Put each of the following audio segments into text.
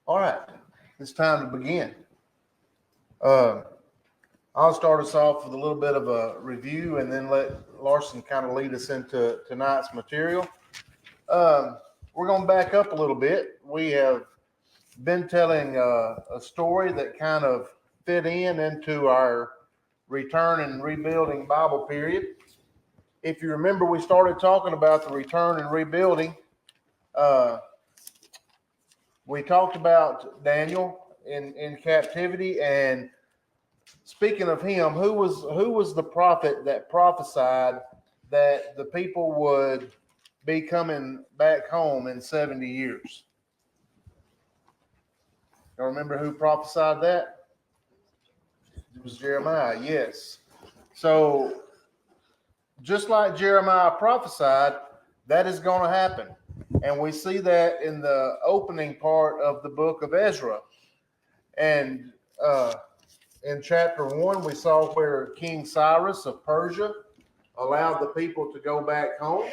All right, it's time to begin. I'll start us off with a little bit of a review and then let Larson kind of lead us into tonight's material. We're going to back up a little bit. We have been telling a story that kind of fit into our return and rebuilding Bible period. If you remember, we started talking about the return and rebuilding. We talked about Daniel in captivity, and speaking of him, who was the prophet that prophesied that the people would be coming back home in 70 years? You remember who prophesied that? It was Jeremiah, yes. So just like Jeremiah prophesied, that is going to happen. And we see that in the opening part of the book of Ezra. And in chapter 1, we saw where King Cyrus of Persia allowed the people to go back home.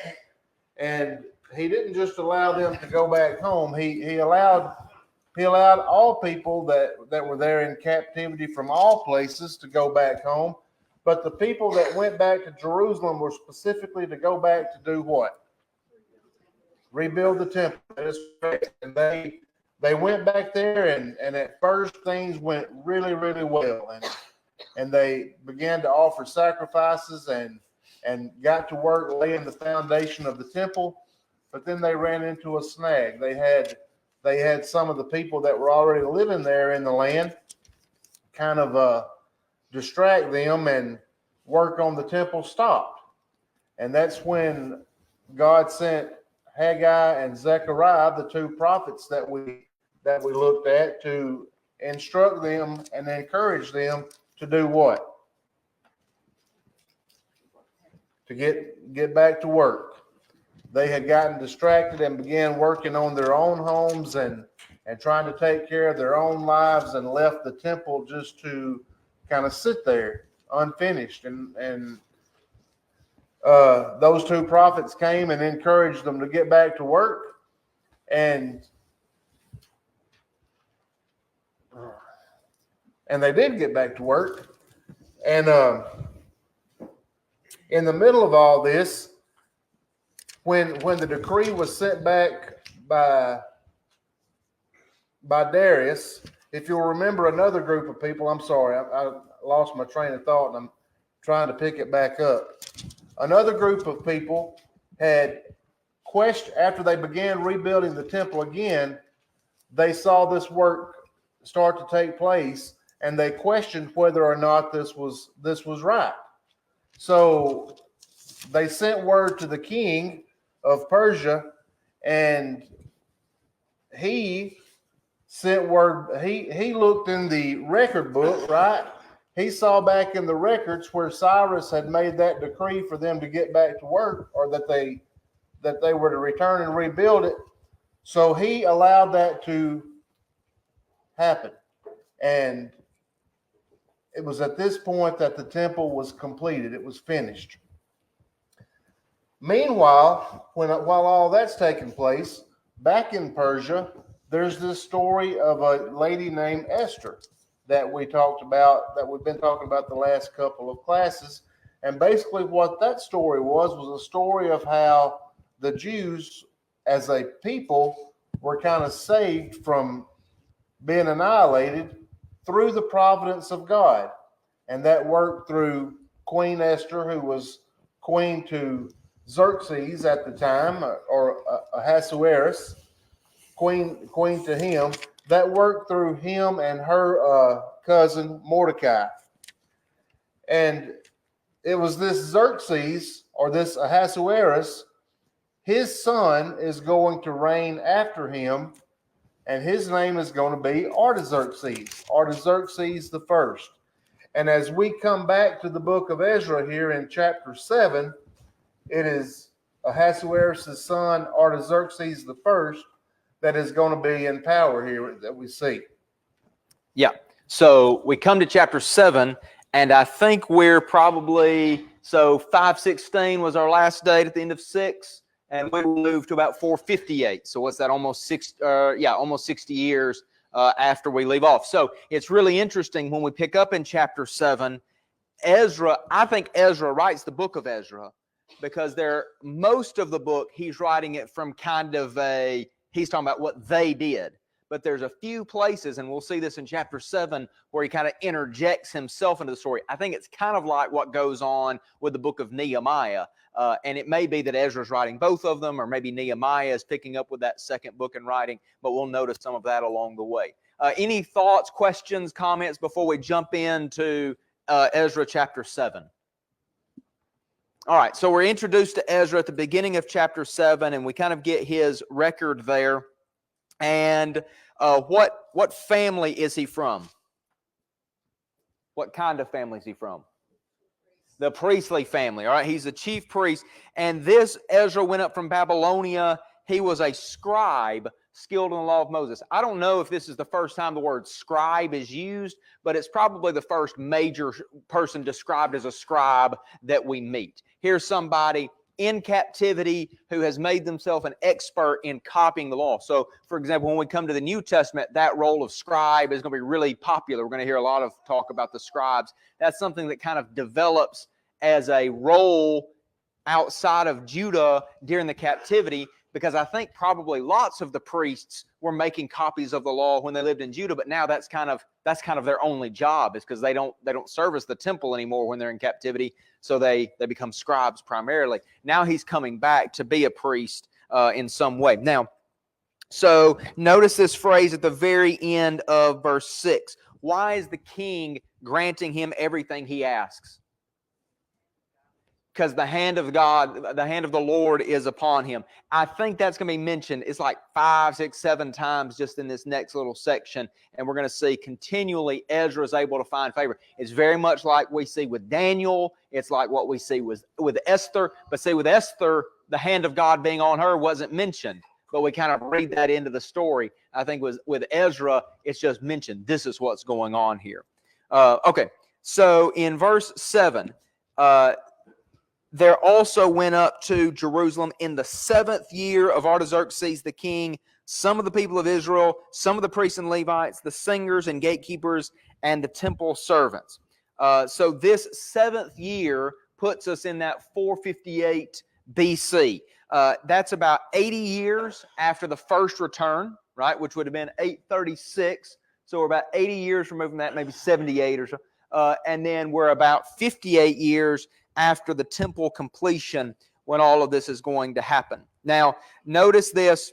And he didn't just allow them to go back home. He allowed all people that were there in captivity from all places to go back home. But the people that went back to Jerusalem were specifically to go back to do what? Rebuild the temple. And they went back there, and at first things went really, really well. And they began to offer sacrifices and got to work laying the foundation of the temple. But then they ran into a snag. They had some of the people that were already living there in the land kind of distract them, and work on the temple stopped. And that's when God sent Haggai and Zechariah, the two prophets that we looked at, to instruct them and encourage them to do what? To get back to work. They had gotten distracted and began working on their own homes and trying to take care of their own lives, and left the temple just to kind of sit there unfinished. And those two prophets came and encouraged them to get back to work. And they did get back to work. And in the middle of all this, when the decree was sent back by Darius, if you'll remember, another group of people, I'm sorry, I lost my train of thought and I'm trying to pick it back up. Another group of people had questioned, after they began rebuilding the temple again, they saw this work start to take place, and they questioned whether or not this was right. So they sent word to the king of Persia, and he sent word. He looked in the record book, right? He saw back in the records where Cyrus had made that decree for them to get back to work, or that they were to return and rebuild it. So he allowed that to happen. And it was at this point that the temple was completed. It was finished. Meanwhile, while all that's taking place, back in Persia, there's this story of a lady named Esther that we've been talking about the last couple of classes. And basically what that story was a story of how the Jews as a people were kind of saved from being annihilated through the providence of God. And that worked through Queen Esther, who was queen to Xerxes at the time, or Ahasuerus, queen to him. That worked through him and her cousin Mordecai. And it was this Xerxes, or this Ahasuerus, his son is going to reign after him, and his name is going to be Artaxerxes the first. And as we come back to the book of Ezra here in chapter 7, it is Ahasuerus' son, Artaxerxes the first, that is going to be in power here that we see. Yeah. So we come to chapter 7, and I think we're probably, 516 was our last date at the end of 6, and we will move to about 458. So what's that? Almost 60 years after we leave off. So it's really interesting when we pick up in chapter 7. Ezra, I think Ezra writes the book of Ezra because most of the book he's writing it from kind of he's talking about what they did. But there's a few places, and we'll see this in chapter 7, where he kind of interjects himself into the story. I think it's kind of like what goes on with the book of Nehemiah. And it may be that Ezra's writing both of them, or maybe Nehemiah is picking up with that second book and writing, but we'll notice some of that along the way. Any thoughts, questions, comments before we jump into Ezra chapter 7? All right, so we're introduced to Ezra at the beginning of chapter 7, and we kind of get his record there. And what family is he from? What kind of family is he from? The priestly family. All right, he's the chief priest. And this Ezra went up from Babylonia. He was a scribe skilled in the law of Moses. I don't know if this is the first time the word scribe is used, but it's probably the first major person described as a scribe that we meet. Here's somebody in captivity who has made themselves an expert in copying the law. So, for example, when we come to the New Testament, that role of scribe is going to be really popular. We're going to hear a lot of talk about the scribes. That's something that kind of develops as a role outside of Judah during the captivity, because I think probably lots of the priests were making copies of the law when they lived in Judah, but now that's kind of their only job, is because they don't service the temple anymore when they're in captivity, so they become scribes primarily. Now he's coming back to be a priest in some way. Now, so notice this phrase at the very end of verse 6. Why is the king granting him everything he asks? Because the hand of God, the hand of the Lord is upon him. I think that's going to be mentioned. It's like 5, 6, 7 times just in this next little section. And we're going to see continually Ezra is able to find favor. It's very much like we see with Daniel. It's like what we see with Esther. But see, with Esther, the hand of God being on her wasn't mentioned. But we kind of read that into the story. I think with Ezra, it's just mentioned. This is what's going on here. Okay, so in verse 7, there also went up to Jerusalem in the 7th year of Artaxerxes the king some of the people of Israel, some of the priests and Levites, the singers and gatekeepers, and the temple servants. So this 7th year puts us in that 458 BC. That's about 80 years after the first return, right, which would have been 836. So we're about 80 years removed from that, maybe 78 or so. And then we're about 58 years after the temple completion, when all of this is going to happen. Now, notice this,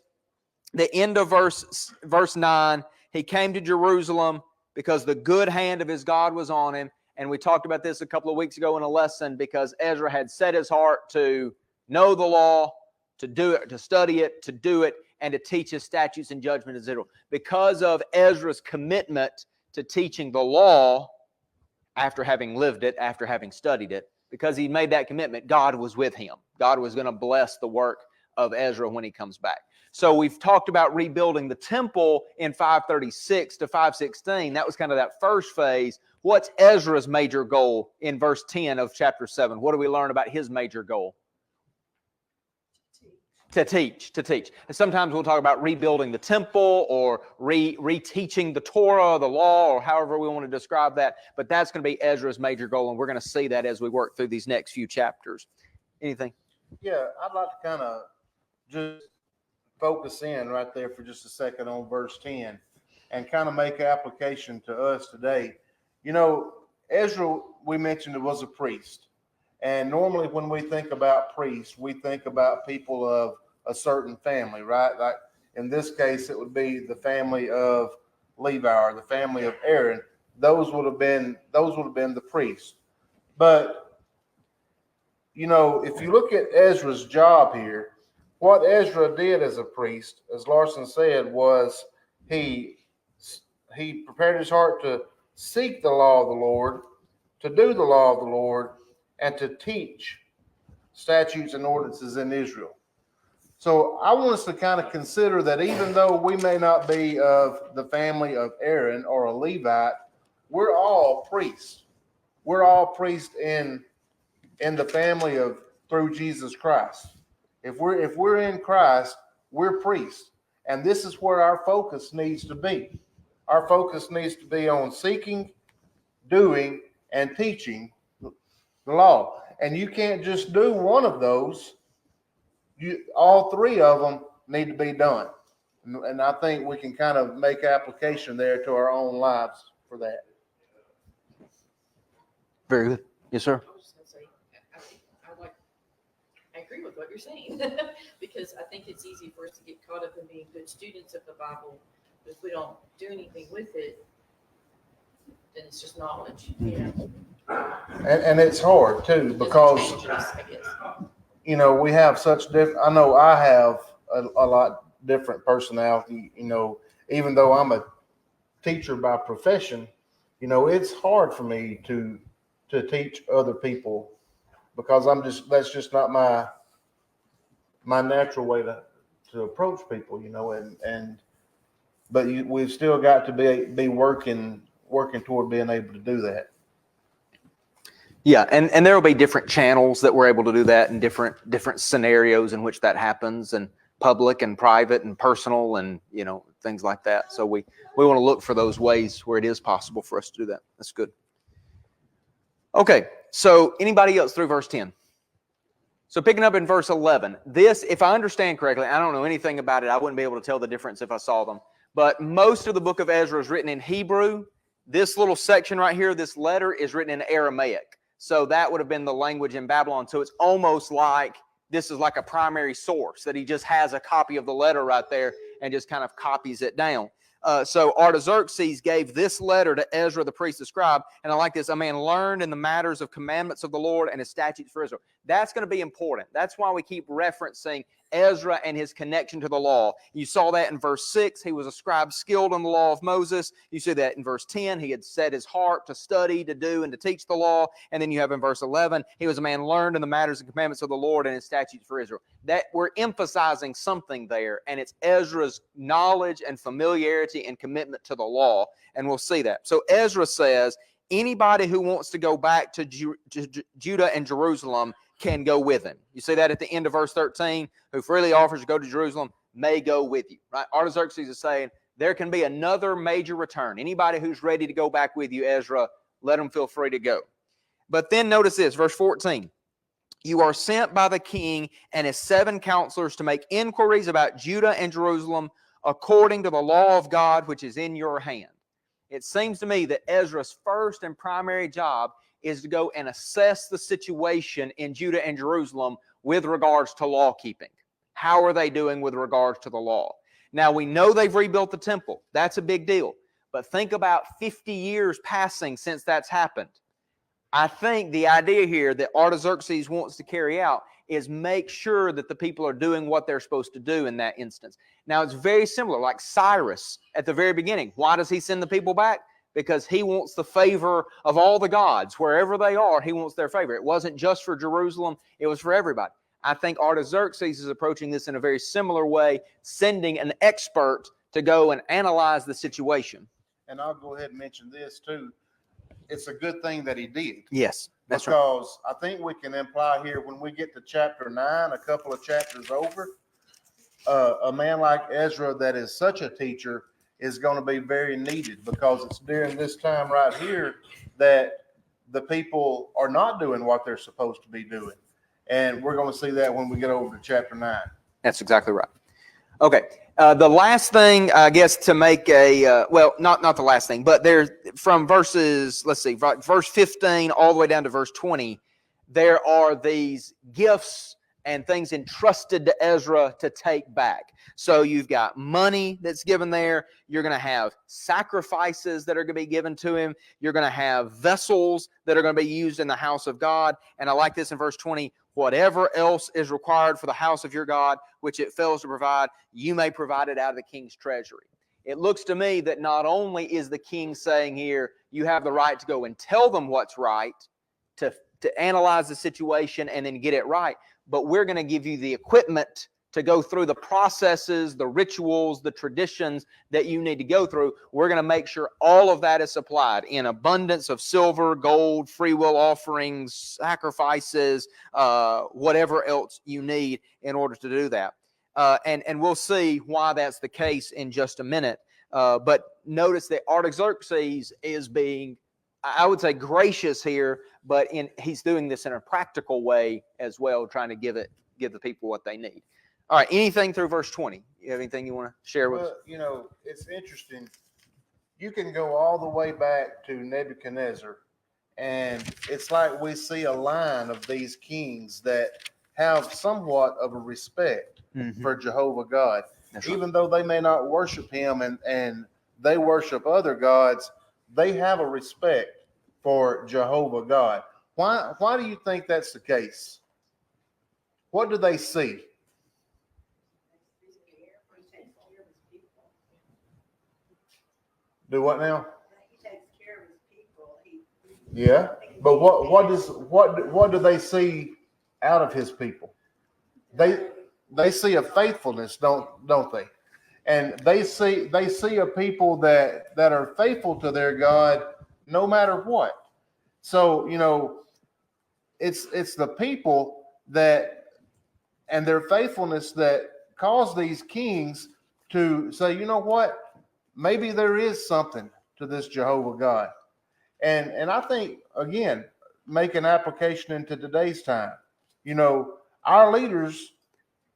the end of verse 9, he came to Jerusalem because the good hand of his God was on him. And we talked about this a couple of weeks ago in a lesson, because Ezra had set his heart to know the law, to do it, to study it, to do it, and to teach his statutes and judgments to Israel. Because of Ezra's commitment to teaching the law after having lived it, after having studied it, because he made that commitment, God was with him. God was going to bless the work of Ezra when he comes back. So we've talked about rebuilding the temple in 536 to 516. That was kind of that first phase. What's Ezra's major goal in verse 10 of chapter 7? What do we learn about his major goal? To teach. And sometimes we'll talk about rebuilding the temple or reteaching the Torah, the law, or however we want to describe that. But that's going to be Ezra's major goal, and we're going to see that as we work through these next few chapters. Anything? Yeah, I'd like to kind of just focus in right there for just a second on verse 10 and kind of make application to us today. You know, Ezra, we mentioned, it was a priest. And normally when we think about priests, we think about people of a certain family, right? Like in this case, it would be the family of Levi or the family of Aaron. Those would have been the priests. But, you know, if you look at Ezra's job here, what Ezra did as a priest, as Larson said, was he prepared his heart to seek the law of the Lord, to do the law of the Lord, and to teach statutes and ordinances in Israel. So I want us to kind of consider that even though we may not be of the family of Aaron or a Levite, we're all priests. We're all priests in the family of through Jesus Christ. If we're in Christ, we're priests. And this is where our focus needs to be. Our focus needs to be on seeking, doing, and teaching the law. And you can't just do one of those. All three of them need to be done. And I think we can kind of make application there to our own lives for that. Very good. Yes, sir. I was just going to say, I agree with what you're saying because I think it's easy for us to get caught up in being good students of the Bible. But if we don't do anything with it, then it's just knowledge. And it's hard too because we have such different. I know I have a lot different personality. Even though I'm a teacher by profession, it's hard for me to teach other people because that's just not my natural way to approach people. But we've still got to be working toward being able to do that. Yeah, and there will be different channels that we're able to do that in different scenarios in which that happens, and public and private and personal and things like that. So we want to look for those ways where it is possible for us to do that. That's good. Okay, so anybody else through verse 10? So picking up in verse 11, this, if I understand correctly, I don't know anything about it. I wouldn't be able to tell the difference if I saw them. But most of the book of Ezra is written in Hebrew. This little section right here, this letter, is written in Aramaic. So that would have been the language in Babylon. So it's almost like this is like a primary source, that he just has a copy of the letter right there and just kind of copies it down. So Artaxerxes gave this letter to Ezra the priest, the scribe, and I like this: a man learned in the matters of commandments of the Lord and his statutes for Israel. That's going to be important. That's why we keep referencing Ezra and his connection to the law. You saw that in verse 6. He was a scribe skilled in the law of Moses. You see that in verse 10. He had set his heart to study, to do, and to teach the law. And then you have in verse 11, he was a man learned in the matters and commandments of the Lord and his statutes for Israel. That we're emphasizing something there, and it's Ezra's knowledge and familiarity and commitment to the law. And we'll see that. So Ezra says, anybody who wants to go back to Judah and Jerusalem can go with him. You see that at the end of verse 13, who freely offers to go to Jerusalem may go with you. Right? Artaxerxes is saying there can be another major return. Anybody who's ready to go back with you, Ezra, let them feel free to go. But then notice this, verse 14. You are sent by the king and his 7 counselors to make inquiries about Judah and Jerusalem according to the law of God, which is in your hand. It seems to me that Ezra's first and primary job is to go and assess the situation in Judah and Jerusalem with regards to law keeping. How are they doing with regards to the law? Now, we know they've rebuilt the temple. That's a big deal. But think about 50 years passing since that's happened. I think the idea here that Artaxerxes wants to carry out is make sure that the people are doing what they're supposed to do in that instance. Now, it's very similar, like Cyrus at the very beginning. Why does he send the people back? Because he wants the favor of all the gods. Wherever they are, he wants their favor. It wasn't just for Jerusalem, it was for everybody. I think Artaxerxes is approaching this in a very similar way, sending an expert to go and analyze the situation. And I'll go ahead and mention this too. It's a good thing that he did. Yes, that's right. Because I think we can imply here when we get to chapter 9, a couple of chapters over, a man like Ezra that is such a teacher is going to be very needed, because it's during this time right here that the people are not doing what they're supposed to be doing. And we're going to see that when we get over to chapter 9. That's exactly right. Okay. The last thing, I guess, to make a, not the last thing, but there's from verses, let's see, verse 15 all the way down to verse 20, there are these gifts and things entrusted to Ezra to take back. So you've got money that's given there. You're going to have sacrifices that are going to be given to him. You're going to have vessels that are going to be used in the house of God. And I like this in verse 20, whatever else is required for the house of your God, which it fails to provide, you may provide it out of the king's treasury. It looks to me that not only is the king saying here, you have the right to go and tell them what's right, to analyze the situation and then get it right, but we're going to give you the equipment to go through the processes, the rituals, the traditions that you need to go through. We're going to make sure all of that is supplied in abundance of silver, gold, free will offerings, sacrifices, whatever else you need in order to do that. And we'll see why that's the case in just a minute. But notice that Artaxerxes is being, I would say, gracious here, but he's doing this in a practical way as well, trying to give the people what they need. All right, anything through verse 20? You have anything you want to share with us? Well, you know, it's interesting. You can go all the way back to Nebuchadnezzar, and it's like we see a line of these kings that have somewhat of a respect for Jehovah God. That's right. Even though they may not worship him and they worship other gods, they have a respect for Jehovah God. Why do you think that's the case? What do they see? Do what now? He takes care of his people. Yeah, but what do they see out of his people? They see a faithfulness, don't they? And they see a people that are faithful to their God no matter what. So, you know, it's the people that and their faithfulness that cause these kings to say, you know what? Maybe there is something to this Jehovah God. And I think, again, make an application into today's time. You know, our leaders,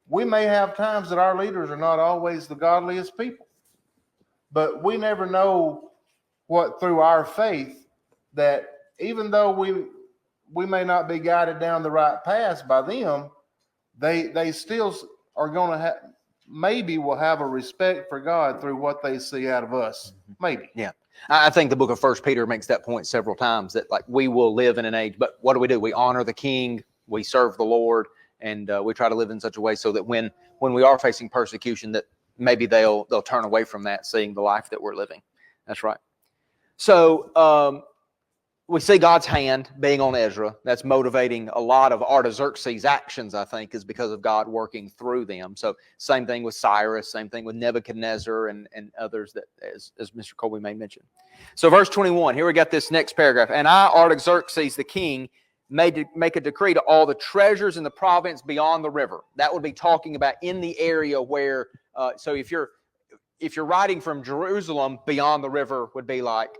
we may have times that our leaders are not always the godliest people. But we never know what through our faith that even though we may not be guided down the right path by them, they still are going to have, maybe will have a respect for God through what they see out of us. Maybe. Yeah. I think the book of 1 Peter makes that point several times, that like we will live in an age, but what do? We honor the king, we serve the Lord, and we try to live in such a way so that when we are facing persecution, that maybe they'll turn away from that, seeing the life that we're living. That's right. So we see God's hand being on Ezra. That's motivating a lot of Artaxerxes' actions, I think, is because of God working through them. So same thing with Cyrus, same thing with Nebuchadnezzar and others that, as Mr. Colby may mention. So verse 21, here we got this next paragraph. And I, Artaxerxes the king, make a decree to all the treasures in the province beyond the river. That would be talking about in the area where, so if you're riding from Jerusalem, beyond the river would be like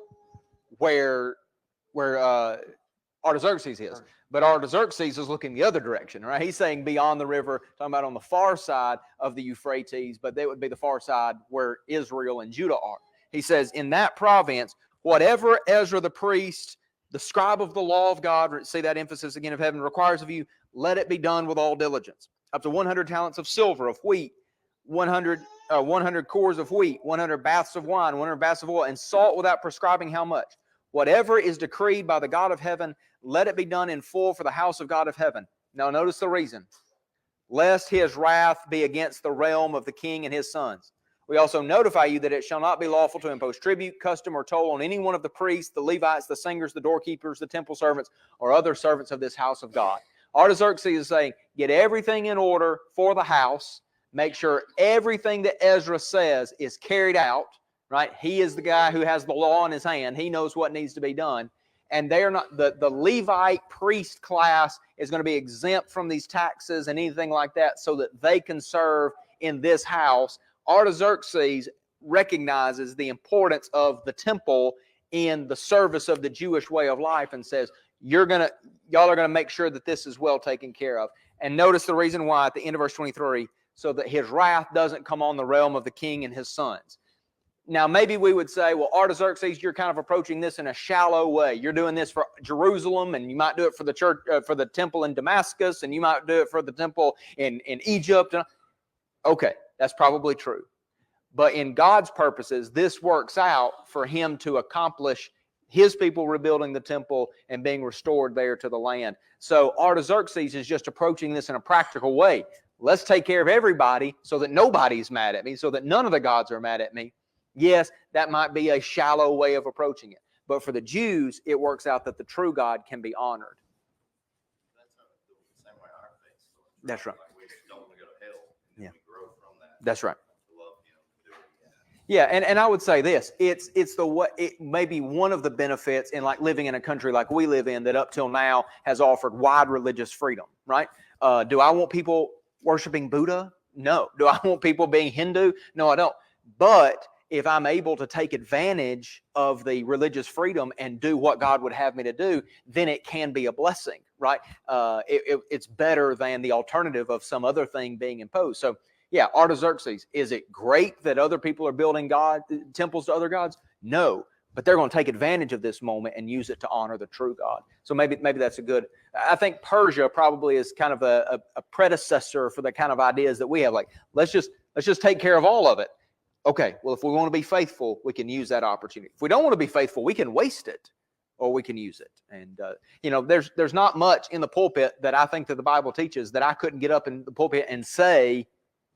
where Artaxerxes is. But Artaxerxes is looking the other direction, right? He's saying beyond the river, talking about on the far side of the Euphrates, but that would be the far side where Israel and Judah are. He says, in that province, whatever Ezra the priest, the scribe of the law of God, see that emphasis again of heaven, requires of you, let it be done with all diligence. Up to 100 talents of silver, of wheat, 100 cores of wheat, 100 baths of wine, 100 baths of oil, and salt without prescribing how much. Whatever is decreed by the God of heaven, let it be done in full for the house of God of heaven. Now notice the reason. Lest his wrath be against the realm of the king and his sons. We also notify you that it shall not be lawful to impose tribute, custom, or toll on any one of the priests, the Levites, the singers, the doorkeepers, the temple servants, or other servants of this house of God. Artaxerxes is saying, get everything in order for the house. Make sure everything that Ezra says is carried out. Right? He is the guy who has the law in his hand. He knows what needs to be done. And they're not, the Levite priest class is going to be exempt from these taxes and anything like that so that they can serve in this house. Artaxerxes recognizes the importance of the temple in the service of the Jewish way of life and says, y'all are going to make sure that this is well taken care of. And notice the reason why at the end of verse 23, so that his wrath doesn't come on the realm of the king and his sons. Now, maybe we would say, well, Artaxerxes, you're kind of approaching this in a shallow way. You're doing this for Jerusalem, and you might do it for the church, for the temple in Damascus, and you might do it for the temple in Egypt. Okay, that's probably true. But in God's purposes, this works out for him to accomplish his people rebuilding the temple and being restored there to the land. So Artaxerxes is just approaching this in a practical way. Let's take care of everybody so that nobody's mad at me, so that none of the gods are mad at me. Yes, that might be a shallow way of approaching it. But for the Jews, it works out that the true God can be honored. That's right. Yeah. That's right. Yeah, and I would say this, it's the what it may be one of the benefits in like living in a country like we live in that up till now has offered wide religious freedom, right? Do I want people worshiping Buddha? No. Do I want people being Hindu? No, I don't. But if I'm able to take advantage of the religious freedom and do what God would have me to do, then it can be a blessing, right? It's better than the alternative of some other thing being imposed. So, yeah, Artaxerxes, is it great that other people are building temples to other gods? No, but they're going to take advantage of this moment and use it to honor the true God. So maybe that's a good. I think Persia probably is kind of a predecessor for the kind of ideas that we have. Like, let's just take care of all of it. Okay, well, if we want to be faithful, we can use that opportunity. If we don't want to be faithful, we can waste it, or we can use it. And there's not much in the pulpit that I think that the Bible teaches that I couldn't get up in the pulpit and say,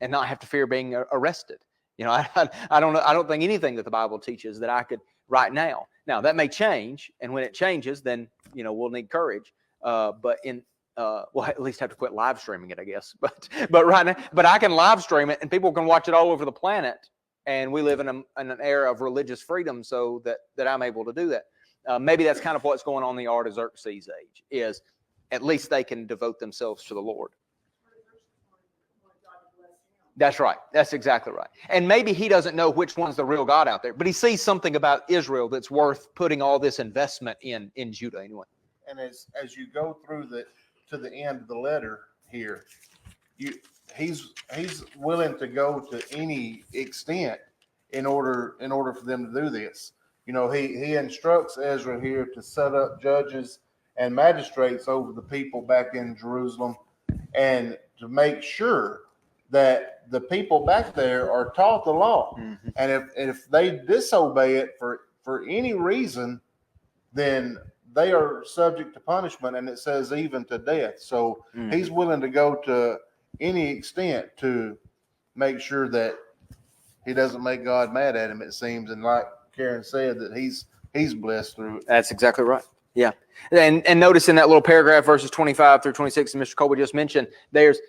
and not have to fear being arrested. I don't think anything that the Bible teaches that I could right now. Now that may change, and when it changes, then we'll need courage. But we'll at least have to quit live streaming it, I guess. But right now, I can live stream it, and people can watch it all over the planet. And we live in an era of religious freedom, so that I'm able to do that. Maybe that's kind of what's going on in the Artaxerxes age. Is at least they can devote themselves to the Lord. That's right. That's exactly right. And maybe he doesn't know which one's the real God out there, but he sees something about Israel that's worth putting all this investment in Judah anyway. And as you go through to the end of the letter here, he's willing to go to any extent in order for them to do this. He instructs Ezra here to set up judges and magistrates over the people back in Jerusalem, and to make sure that the people back there are taught the law. Mm-hmm. And if they disobey it for any reason, then they are subject to punishment, and it says even to death. So he's willing to go to any extent to make sure that he doesn't make God mad at him, it seems. And like Karen said, that he's blessed through it. That's exactly right. Yeah. And notice in that little paragraph, verses 25 through 26, and Mr. Colby just mentioned,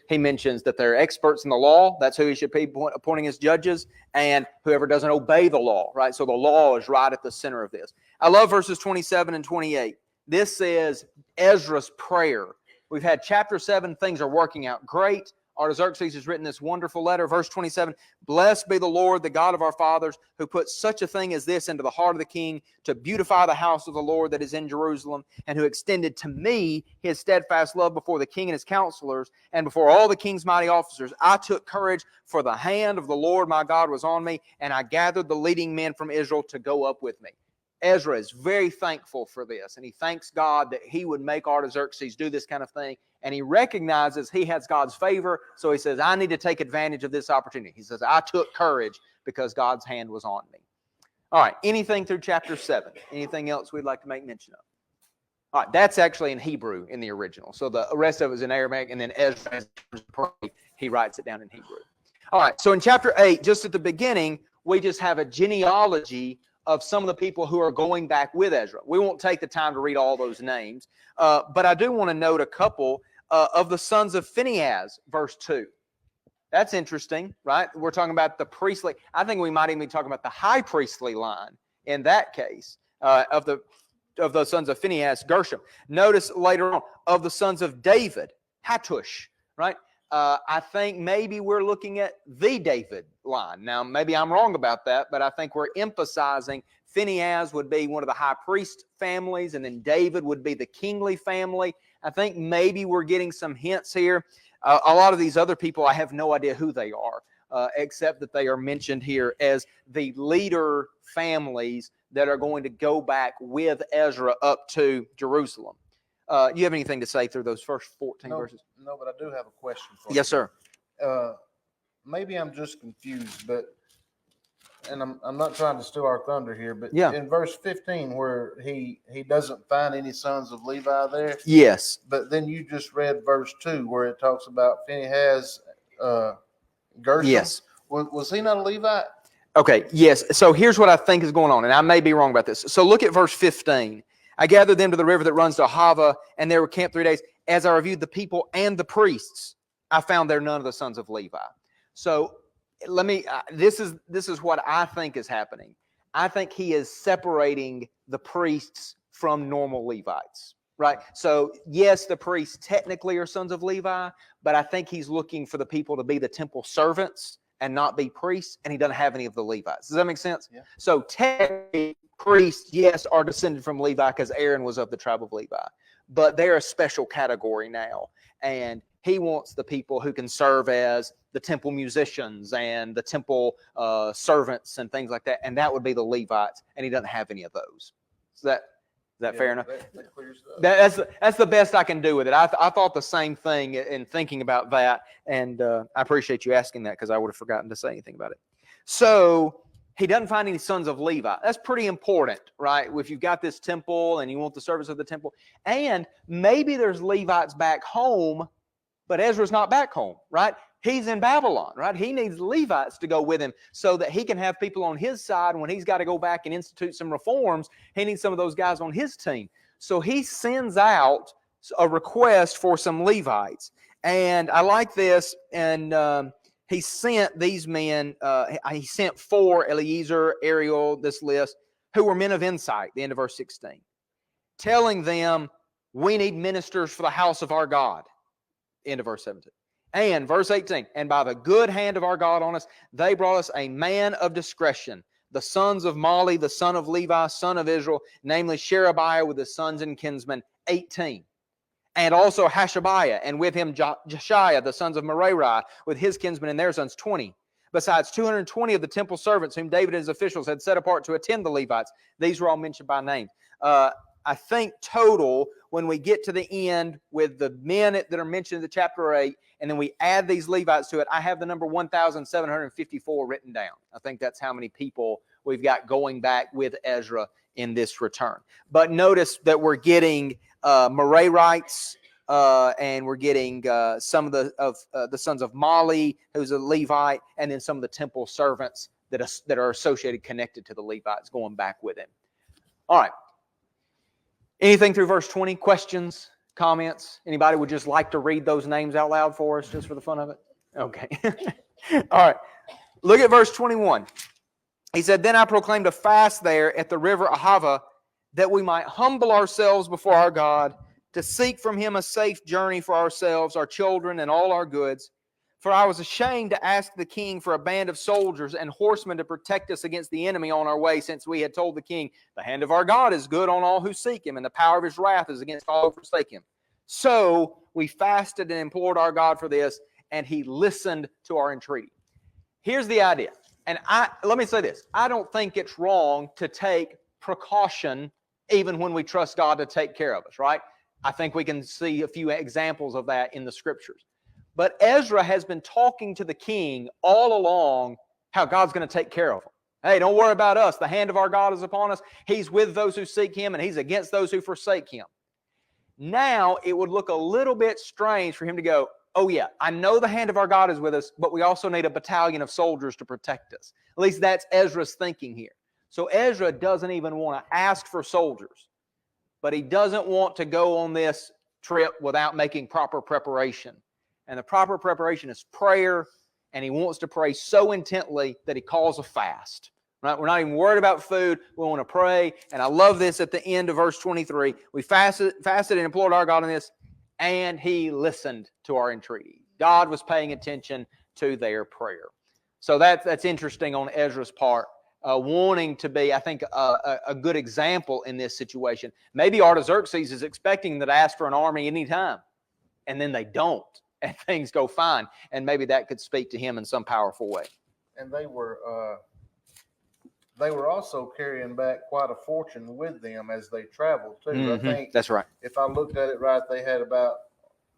he mentions that they're experts in the law. That's who he should be appointing as judges, and whoever doesn't obey the law, right? So the law is right at the center of this. I love verses 27 and 28. This is Ezra's prayer. We've had chapter 7, things are working out great. Artaxerxes has written this wonderful letter. Verse 27, blessed be the Lord, the God of our fathers, who put such a thing as this into the heart of the king to beautify the house of the Lord that is in Jerusalem, and who extended to me his steadfast love before the king and his counselors, and before all the king's mighty officers. I took courage, for the hand of the Lord my God was on me, and I gathered the leading men from Israel to go up with me. Ezra is very thankful for this, and he thanks God that he would make Artaxerxes do this kind of thing, and he recognizes he has God's favor, so he says, I need to take advantage of this opportunity. He says, I took courage because God's hand was on me. All right, anything through chapter 7? Anything else we'd like to make mention of? All right, that's actually in Hebrew in the original, so the rest of it is in Aramaic, and then Ezra, as he writes it down in Hebrew. All right, so in chapter 8, just at the beginning, we just have a genealogy of some of the people who are going back with Ezra. We won't take the time to read all those names, but I do want to note a couple of the sons of Phinehas, verse 2. That's interesting, right? We're talking about the priestly. I think we might even be talking about the high priestly line in that case of the sons of Phinehas, Gershom. Notice later on, of the sons of David, Hattush, right? I think maybe we're looking at the David line. Now, maybe I'm wrong about that, but I think we're emphasizing Phinehas would be one of the high priest families, and then David would be the kingly family. I think maybe we're getting some hints here. A lot of these other people, I have no idea who they are, except that they are mentioned here as the leader families that are going to go back with Ezra up to Jerusalem. Do you have anything to say through those first 14 verses? No, but I do have a question for you. Yes, sir. Maybe I'm just confused, and I'm not trying to steal our thunder here, but yeah. In verse 15 where he doesn't find any sons of Levi there. Yes. But then you just read verse 2 where it talks about Phinehas, Gershom. Yes. Was he not a Levite? Okay, yes. So here's what I think is going on, and I may be wrong about this. So look at verse 15. I gathered them to the river that runs to Ahava, and they were camped 3 days. As I reviewed the people and the priests, I found there none of the sons of Levi. So let me. This is what I think is happening. I think he is separating the priests from normal Levites, right? So yes, the priests technically are sons of Levi, but I think he's looking for the people to be the temple servants and not be priests, and he doesn't have any of the Levites. Does that make sense? Yeah. So technically, priests, yes, are descended from Levi because Aaron was of the tribe of Levi, but they're a special category now. And he wants the people who can serve as the temple musicians and the temple servants and things like that, and that would be the Levites, and he doesn't have any of those. Is that fair enough? That clears it up. That's the best I can do with it. I thought the same thing in thinking about that, and I appreciate you asking that because I would have forgotten to say anything about it. So he doesn't find any sons of Levi. That's pretty important, right? If you've got this temple and you want the service of the temple, and maybe there's Levites back home, but Ezra's not back home, right? He's in Babylon, right? He needs Levites to go with him so that he can have people on his side when he's got to go back and institute some reforms. He needs some of those guys on his team. So he sends out a request for some Levites. And I like this. And he sent these men, he sent 4, Eliezer, Ariel, this list, who were men of insight, the end of verse 16, telling them, we need ministers for the house of our God, end of verse 17. And verse 18, and by the good hand of our God on us, they brought us a man of discretion, the sons of Mali, the son of Levi, son of Israel, namely Sherebiah with his sons and kinsmen, 18. And also Hashabiah, and with him Jeshiah, the sons of Merari, with his kinsmen and their sons, 20. Besides 220 of the temple servants whom David and his officials had set apart to attend the Levites. These were all mentioned by name. I think total, when we get to the end with the men that are mentioned in the chapter 8, and then we add these Levites to it, I have the number 1,754 written down. I think that's how many people we've got going back with Ezra in this return. But notice that we're getting Merarites, and we're getting some of the sons of Mali, who's a Levite, and then some of the temple servants that are associated, connected to the Levites, going back with him. All right. Anything through verse 20? Questions, comments? Anybody would just like to read those names out loud for us, just for the fun of it? Okay. All right. Look at verse 21. He said, then I proclaimed a fast there at the river Ahava, that we might humble ourselves before our God, to seek from him a safe journey for ourselves, our children, and all our goods. For I was ashamed to ask the king for a band of soldiers and horsemen to protect us against the enemy on our way, since we had told the king, the hand of our God is good on all who seek him, and the power of his wrath is against all who forsake him. So we fasted and implored our God for this, and he listened to our entreaty. Here's the idea. And let me say this. I don't think it's wrong to take precaution even when we trust God to take care of us, right? I think we can see a few examples of that in the scriptures. But Ezra has been talking to the king all along how God's going to take care of him. Hey, don't worry about us. The hand of our God is upon us. He's with those who seek him, and he's against those who forsake him. Now, it would look a little bit strange for him to go, oh yeah, I know the hand of our God is with us, but we also need a battalion of soldiers to protect us. At least that's Ezra's thinking here. So Ezra doesn't even want to ask for soldiers, but he doesn't want to go on this trip without making proper preparation. And the proper preparation is prayer, and he wants to pray so intently that he calls a fast. Right? We're not even worried about food. We want to pray. And I love this at the end of verse 23. We fasted and implored our God in this, and he listened to our entreaty. God was paying attention to their prayer. So that's interesting on Ezra's part, wanting to be, I think, a good example in this situation. Maybe Artaxerxes is expecting them to ask for an army anytime, and then they don't. And things go fine, and maybe that could speak to him in some powerful way. And they were also carrying back quite a fortune with them as they traveled too. Mm-hmm. I think that's right. If I looked at it right, they had about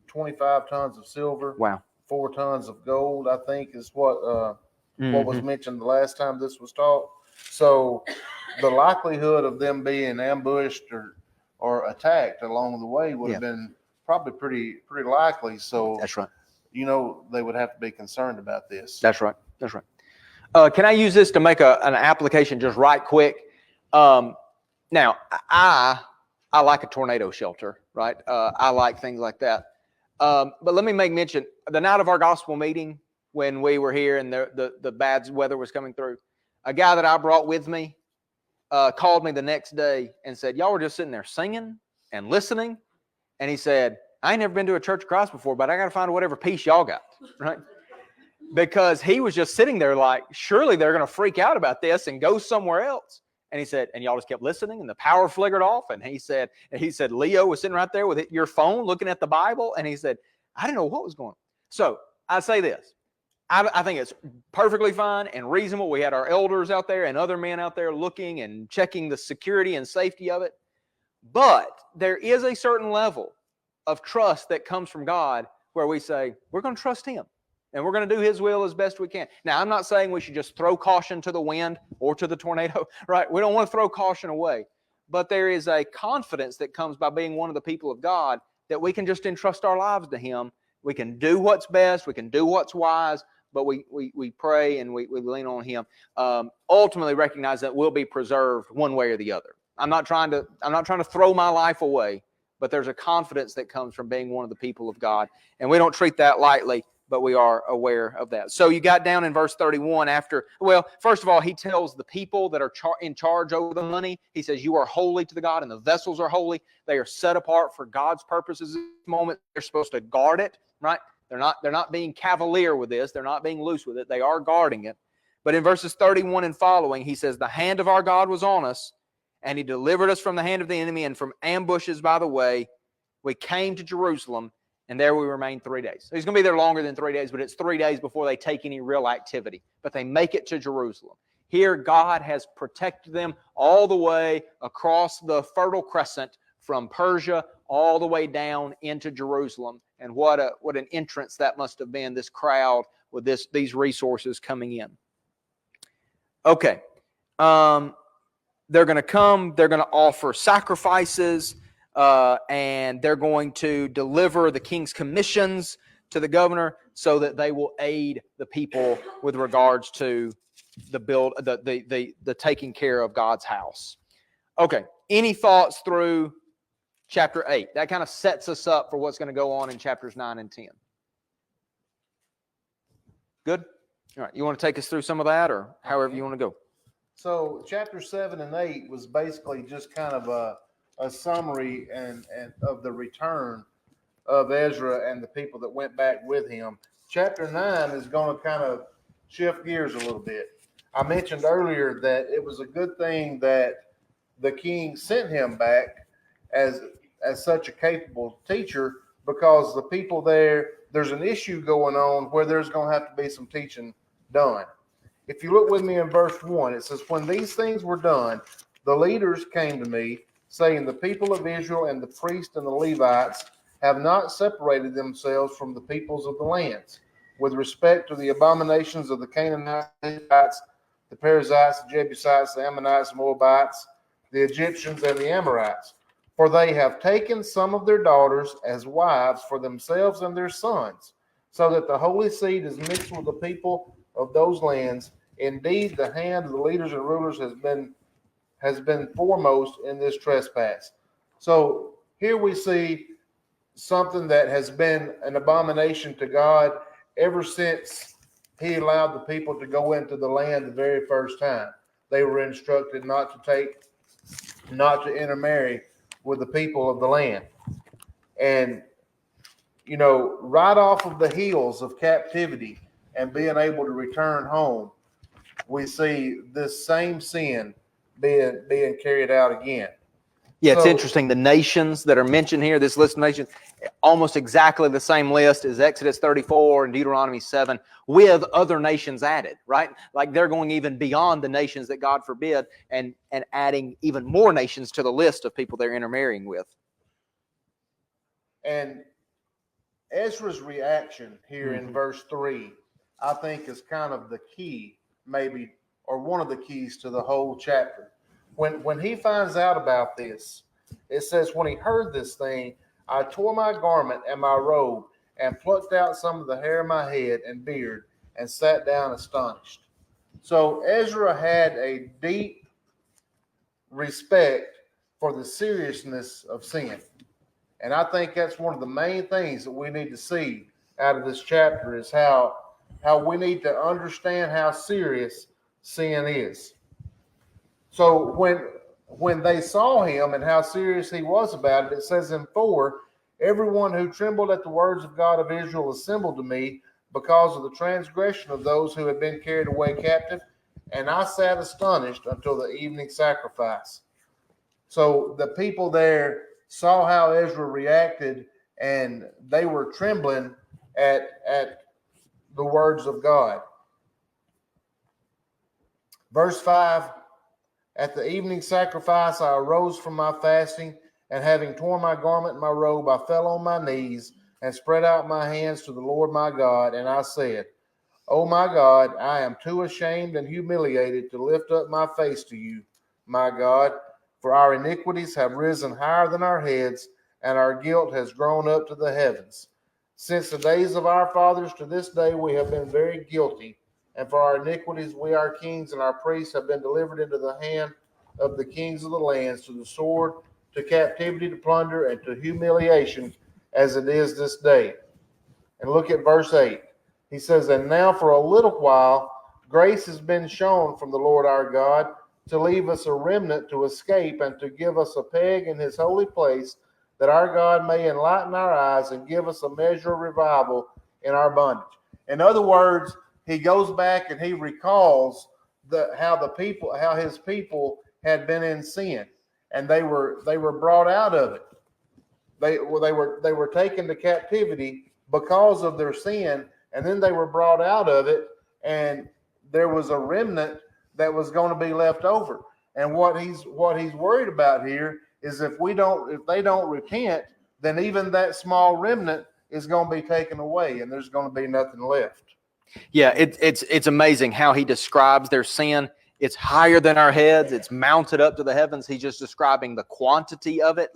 25 tons of silver. Wow. 4 tons of gold, I think, is what was mentioned the last time this was taught. So the likelihood of them being ambushed or attacked along the way would have been probably pretty likely. So that's right. They would have to be concerned about this. That's right. That's right. Can I use this to make an application just right quick? Now, I like a tornado shelter, right? I like things like that. But let me make mention, the night of our gospel meeting, when we were here and the bad weather was coming through, a guy that I brought with me called me the next day and said, y'all were just sitting there singing and listening. And he said, I ain't never been to a Church of Christ before, but I got to find whatever peace y'all got, right? because he was just sitting there like, surely they're going to freak out about this and go somewhere else. And he said, and y'all just kept listening, and the power flickered off. And he said, Leo was sitting right there with your phone looking at the Bible. And he said, I didn't know what was going on. So I say this. I think it's perfectly fine and reasonable. We had our elders out there and other men out there looking and checking the security and safety of it. But there is a certain level of trust that comes from God where we say, we're going to trust him. And we're going to do his will as best we can. Now, I'm not saying we should just throw caution to the wind or to the tornado, right? We don't want to throw caution away. But there is a confidence that comes by being one of the people of God that we can just entrust our lives to him. We can do what's best. We can do what's wise. But we pray and we lean on him. Ultimately recognize that we'll be preserved one way or the other. I'm not trying to throw my life away. But there's a confidence that comes from being one of the people of God. And we don't treat that lightly. But we are aware of that. So you got down in verse 31 first of all, he tells the people that are in charge over the money, he says, you are holy to the God, and the vessels are holy. They are set apart for God's purposes at this moment. They're supposed to guard it, right? They're not being cavalier with this. They're not being loose with it. They are guarding it. But in verses 31 and following, he says, the hand of our God was on us, and he delivered us from the hand of the enemy and from ambushes by the way. We came to Jerusalem, and there we remained 3 days. So he's going to be there longer than 3 days, but it's 3 days before they take any real activity. But they make it to Jerusalem. Here, God has protected them all the way across the Fertile Crescent from Persia all the way down into Jerusalem. And what an entrance that must have been, this crowd with these resources coming in. Okay. They're going to come. They're going to offer sacrifices. And they're going to deliver the king's commissions to the governor so that they will aid the people with regards to the taking care of God's house. Okay, any thoughts through chapter 8? That kind of sets us up for what's going to go on in chapters 9 and 10. Good? All right, you want to take us through some of that or however you want to go? So chapter 7 and 8 was basically just kind of a summary and of the return of Ezra and the people that went back with him. Chapter 9 is going to kind of shift gears a little bit. I mentioned earlier that it was a good thing that the king sent him back as such a capable teacher, because the people there's an issue going on where there's going to have to be some teaching done. If you look with me in verse 1, it says, when these things were done, the leaders came to me, saying, the people of Israel and the priests and the Levites have not separated themselves from the peoples of the lands with respect to the abominations of the Canaanites, the Perizzites, the Jebusites, the Ammonites, the Moabites, the Egyptians, and the Amorites. For they have taken some of their daughters as wives for themselves and their sons, so that the holy seed is mixed with the people of those lands. Indeed, the hand of the leaders and rulers has been foremost in this trespass. So here we see something that has been an abomination to God ever since he allowed the people to go into the land the very first time. They were instructed not to intermarry with the people of the land. And, right off of the heels of captivity and being able to return home, we see this same sin being carried out again. Yeah, it's interesting. The nations that are mentioned here, this list of nations, almost exactly the same list as Exodus 34 and Deuteronomy 7, with other nations added, right? Like they're going even beyond the nations that God forbid and adding even more nations to the list of people they're intermarrying with. And Ezra's reaction here in verse 3, I think, is kind of the key, maybe, or one of the keys to the whole chapter. When he finds out about this, it says, when he heard this thing, I tore my garment and my robe and plucked out some of the hair of my head and beard and sat down astonished. So Ezra had a deep respect for the seriousness of sin. And I think that's one of the main things that we need to see out of this chapter is how we need to understand how serious sin is. So when they saw him and how serious he was about it, it says in 4, everyone who trembled at the words of God of Israel assembled to me. because of the transgression of those who had been carried away captive, and I sat astonished until the evening sacrifice. So the people there saw how Ezra reacted, and they were trembling at the words of God. Verse 5, at the evening sacrifice, I arose from my fasting, and having torn my garment and my robe, I fell on my knees and spread out my hands to the Lord my God, and I said, O my God, I am too ashamed and humiliated to lift up my face to you, my God, for our iniquities have risen higher than our heads, and our guilt has grown up to the heavens. Since the days of our fathers to this day we have been very guilty, and for our iniquities we, our kings and our priests, have been delivered into the hand of the kings of the lands, to the sword, to captivity, to plunder, and to humiliation, as it is this day. And look at verse 8. He says, and now for a little while grace has been shown from the Lord our God, to leave us a remnant to escape, and to give us a peg in his holy place, that our God may enlighten our eyes and give us a measure of revival in our bondage. In other words, he goes back and he recalls how his people had been in sin, and they were brought out of it. They were taken to captivity because of their sin, and then they were brought out of it, and there was a remnant that was going to be left over. And what he's worried about here is if they don't repent, then even that small remnant is going to be taken away, and there's going to be nothing left. Yeah, it's amazing how he describes their sin. It's higher than our heads. It's mounted up to the heavens. He's just describing the quantity of it.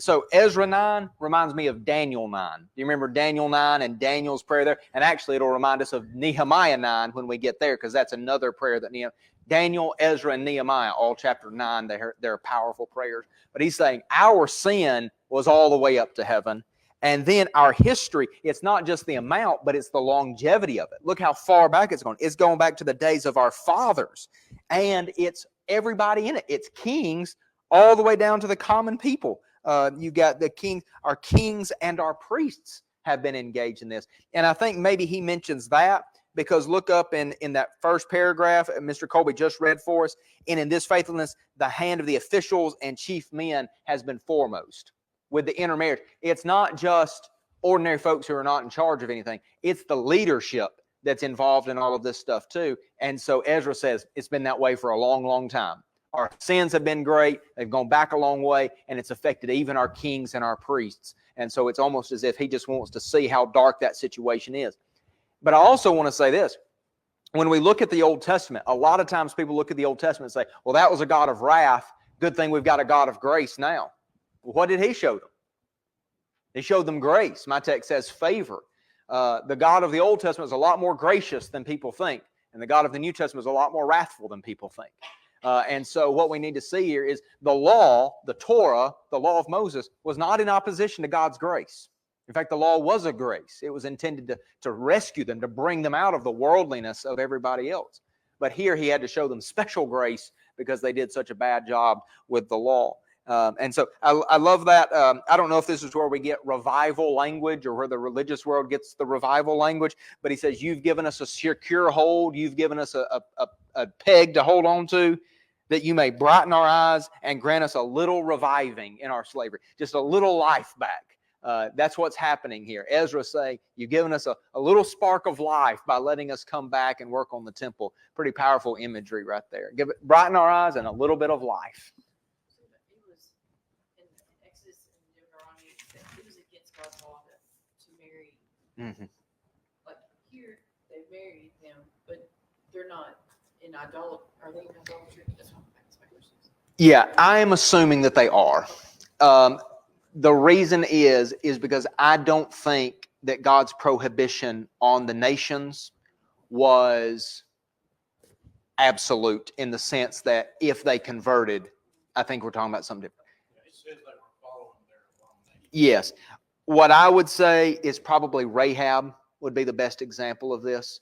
So Ezra 9 reminds me of Daniel 9. Do you remember Daniel 9 and Daniel's prayer there? And actually, it'll remind us of Nehemiah 9 when we get there, because that's another prayer that Daniel, Ezra, and Nehemiah, all chapter 9, they're powerful prayers. But he's saying our sin was all the way up to heaven. And then our history, it's not just the amount, but it's the longevity of it. Look how far back it's going. It's going back to the days of our fathers. And it's everybody in it. It's kings all the way down to the common people. You got the king, our kings and our priests have been engaged in this. And I think maybe he mentions that because look up in that first paragraph Mr. Colby just read for us. And in this faithfulness, the hand of the officials and chief men has been foremost. With the intermarriage, it's not just ordinary folks who are not in charge of anything. It's the leadership that's involved in all of this stuff too. And so Ezra says it's been that way for a long, long time. Our sins have been great. They've gone back a long way, and it's affected even our kings and our priests. And so it's almost as if he just wants to see how dark that situation is. But I also want to say this. When we look at the Old Testament, a lot of times people look at the Old Testament and say, well, that was a God of wrath. Good thing we've got a God of grace now. What did he show them? He showed them grace. My text says favor. The God of the Old Testament is a lot more gracious than people think. And the God of the New Testament is a lot more wrathful than people think. And so what we need to see here is the law, the Torah, the law of Moses, was not in opposition to God's grace. In fact, the law was a grace. It was intended to rescue them, to bring them out of the worldliness of everybody else. But here he had to show them special grace because they did such a bad job with the law. And so I love that. I don't know if this is where we get revival language or where the religious world gets the revival language, but he says, you've given us a secure hold. You've given us a peg to hold on to, that you may brighten our eyes and grant us a little reviving in our slavery, just a little life back. That's what's happening here. Ezra saying, you've given us a little spark of life by letting us come back and work on the temple. Pretty powerful imagery right there. Brighten our eyes and a little bit of life. God's law to marry. Mm-hmm. Like here, they married them, but they're not in idolatry. Are they in idolatry? That's my question. Yeah, I am assuming that they are. The reason is because I don't think that God's prohibition on the nations was absolute in the sense that if they converted, I think we're talking about something different. Yeah, it says they were following their abomination. Yes. What I would say is probably Rahab would be the best example of this.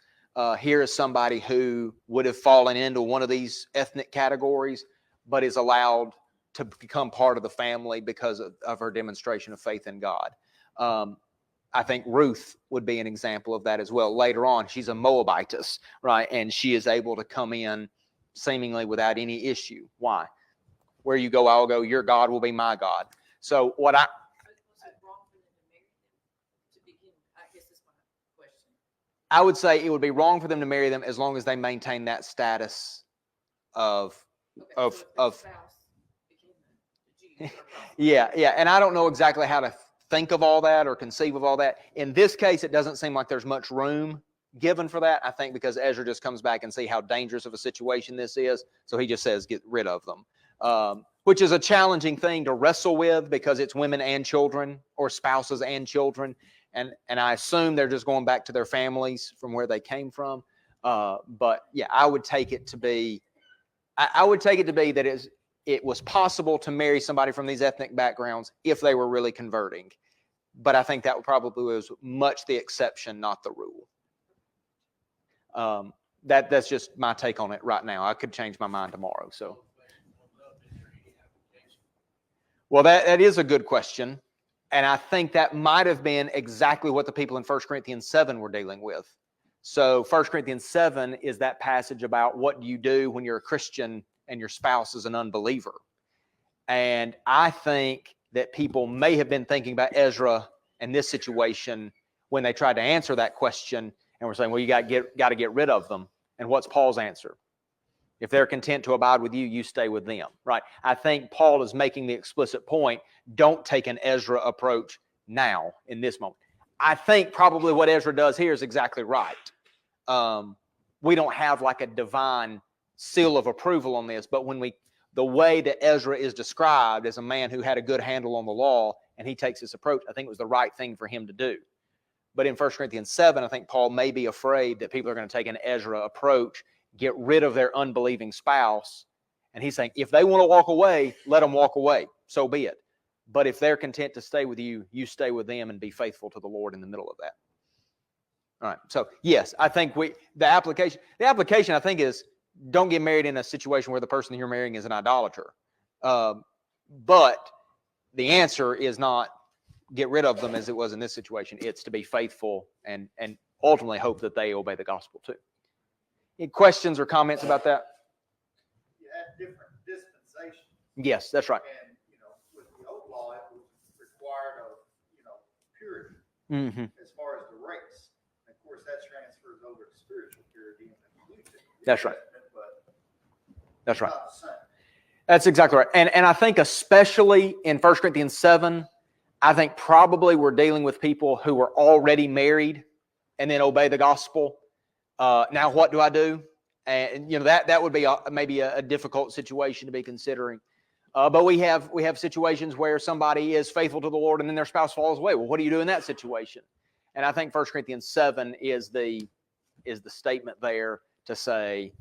Here is somebody who would have fallen into one of these ethnic categories, but is allowed to become part of the family because of her demonstration of faith in God. I think Ruth would be an example of that as well. Later on, she's a Moabitess, right? And she is able to come in seemingly without any issue. Why? Where you go, I'll go. Your God will be my God. So what I... Was it wrong for them to marry them to begin? I guess that's my question. I would say it would be wrong for them to marry them as long as they maintain that status of Okay, Of- so if the of- spouse became the Jew or yeah, yeah. And I don't know exactly how to think of all that or conceive of all that. In this case, it doesn't seem like there's much room given for that. I think because Ezra just comes back and see how dangerous of a situation this is. So he just says, get rid of them, which is a challenging thing to wrestle with because it's women and children or spouses and children. And I assume they're just going back to their families from where they came from. But yeah, I would take it to be that it was possible to marry somebody from these ethnic backgrounds if they were really converting. But I think that probably was much the exception, not the rule. That's just my take on it right now. I could change my mind tomorrow. So, well, that is a good question. And I think that might have been exactly what the people in 1 Corinthians 7 were dealing with. So 1 Corinthians 7 is that passage about what do you do when you're a Christian and your spouse is an unbeliever. And I think that people may have been thinking about Ezra and this situation when they tried to answer that question and were saying, well, you got to get rid of them. And what's Paul's answer? If they're content to abide with you, you stay with them, right? I think Paul is making the explicit point, don't take an Ezra approach now in this moment. I think probably what Ezra does here is exactly right. We don't have like a divine seal of approval on this, but the way that Ezra is described as a man who had a good handle on the law and he takes this approach, I think it was the right thing for him to do. But in 1 Corinthians 7, I think Paul may be afraid that people are going to take an Ezra approach, get rid of their unbelieving spouse. And he's saying, if they want to walk away, let them walk away. So be it. But if they're content to stay with you, you stay with them and be faithful to the Lord in the middle of that. All right. So yes, I think the application I think is don't get married in a situation where the person you're marrying is an idolater. But the answer is not get rid of them as it was in this situation. It's to be faithful and ultimately hope that they obey the gospel too. Any questions or comments about that? You had different dispensations. Yes, that's right. And, with the old law, it was required of, purity Mm-hmm. as far as the race. And of course, that transfers over to spiritual purity in the New Testament. That's right. But That's right. not the same. That's exactly right. And I think especially in 1 Corinthians 7, I think probably we're dealing with people who were already married and then obey the gospel. Now, what do I do? And that would be maybe a difficult situation to be considering. But we have situations where somebody is faithful to the Lord and then their spouse falls away. Well, what do you do in that situation? And I think 1 Corinthians 7 is the statement there to say,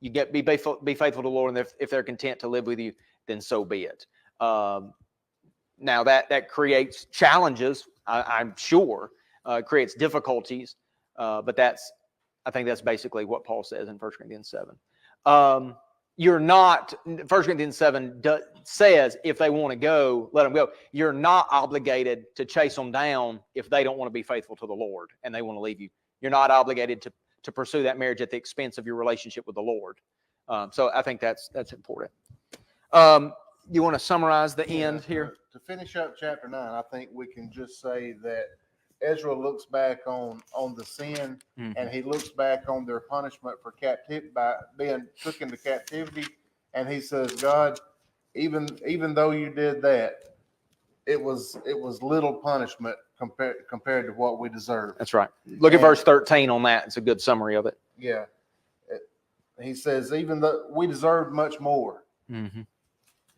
be faithful to the Lord, and if they're content to live with you, then so be it. Now that creates challenges, I'm sure, creates difficulties, but I think that's basically what Paul says in 1 Corinthians 7. You're not, 1 Corinthians 7 says if they want to go, let them go. You're not obligated to chase them down if they don't want to be faithful to the Lord and they want to leave you. You're not obligated to pursue that marriage at the expense of your relationship with the Lord. So I think that's important. You want to summarize the end here? To finish up chapter 9, I think we can just say that Ezra looks back on the sin, and he looks back on their punishment for captivity by being took into captivity, and he says, God, even though you did that, it was little punishment compared to what we deserve. That's right. Look at verse 13 on that. It's a good summary of it. Yeah. He says, even though we deserved much more,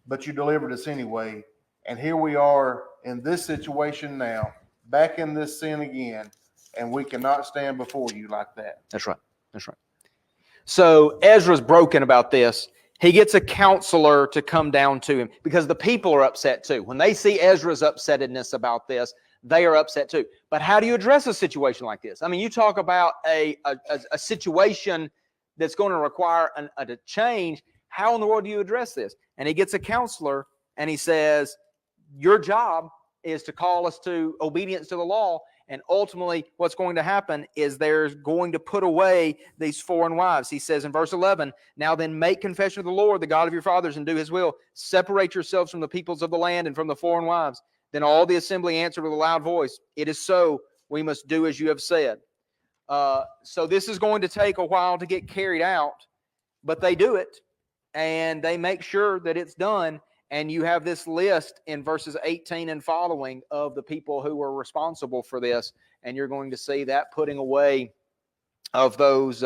but you delivered us anyway. And here we are in this situation now, back in this sin again, and we cannot stand before you like that. That's right. That's right. So Ezra's broken about this. He gets a counselor to come down to him because the people are upset too. When they see Ezra's upsetness about this, they are upset too. But how do you address a situation like this? I mean, you talk about a situation that's going to require a change. How in the world do you address this? And he gets a counselor and he says, your job is to call us to obedience to the law. And ultimately, what's going to happen is they're going to put away these foreign wives. He says in verse 11, now then make confession of the Lord, the God of your fathers, and do his will. Separate yourselves from the peoples of the land and from the foreign wives. Then all the assembly answered with a loud voice, it is so, we must do as you have said. So this is going to take a while to get carried out, but they do it, and they make sure that it's done. And you have this list in verses 18 and following of the people who were responsible for this, and you're going to see that putting away of those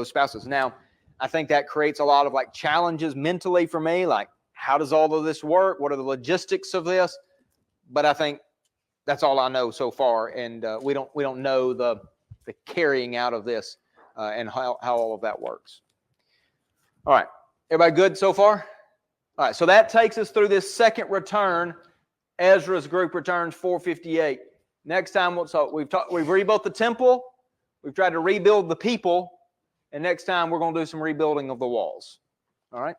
spouses. Now, I think that creates a lot of like challenges mentally for me, like how does all of this work? What are the logistics of this? But I think that's all I know so far, and we don't know the carrying out of this and how all of that works. All right, everybody good so far? All right, so that takes us through this second return. Ezra's group returns 458. Next time, we've rebuilt the temple, we've tried to rebuild the people, and next time we're going to do some rebuilding of the walls. All right?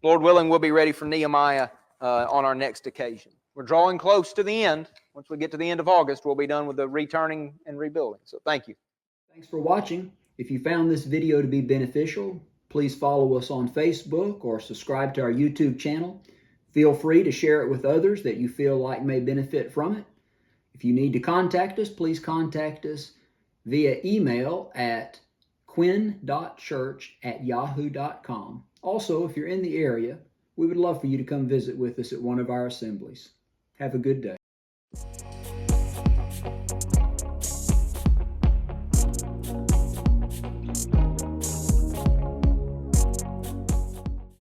Lord willing, we'll be ready for Nehemiah on our next occasion. We're drawing close to the end. Once we get to the end of August, we'll be done with the returning and rebuilding. So thank you. Thanks for watching. If you found this video to be beneficial, please follow us on Facebook or subscribe to our YouTube channel. Feel free to share it with others that you feel like may benefit from it. If you need to contact us, please contact us via email at quinn.church@yahoo.com. Also, if you're in the area, we would love for you to come visit with us at one of our assemblies. Have a good day.